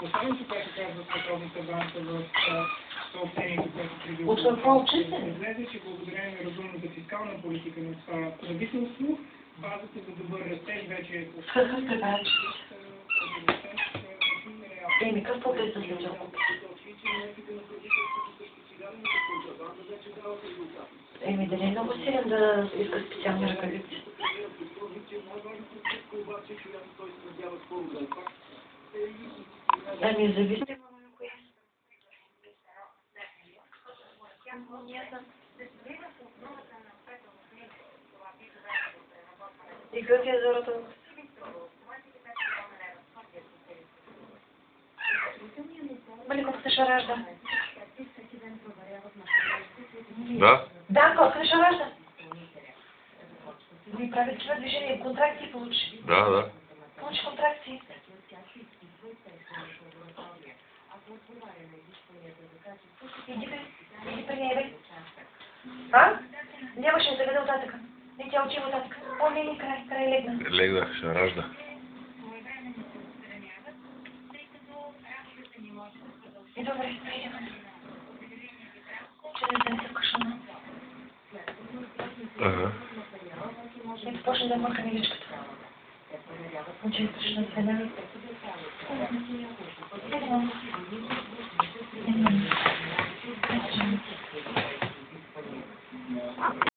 Оставам се, което казва Световната банка в съобщението, което преди излезе, че благодарение на разумната фискална политика на това правителство, базата за добър растеж вече е Еми, какво да е за Еми, да не е много силен да иска специални ръкавици. Ами, зависи. И как е зората? Мали, колко се ражда? Да? Да, колко се ражда? Ви прави такива движения, контракции получи. Да. Получи контракции. Иди при нея, бе. А? Нямаше да заведе оттатъка. Не, тя отива оттатъка. О, не, край легна. Легна, ще ражда. И добре, идем. Ще да не се вкъшна. Ага. И започна да мърка миличката. Учи да се да.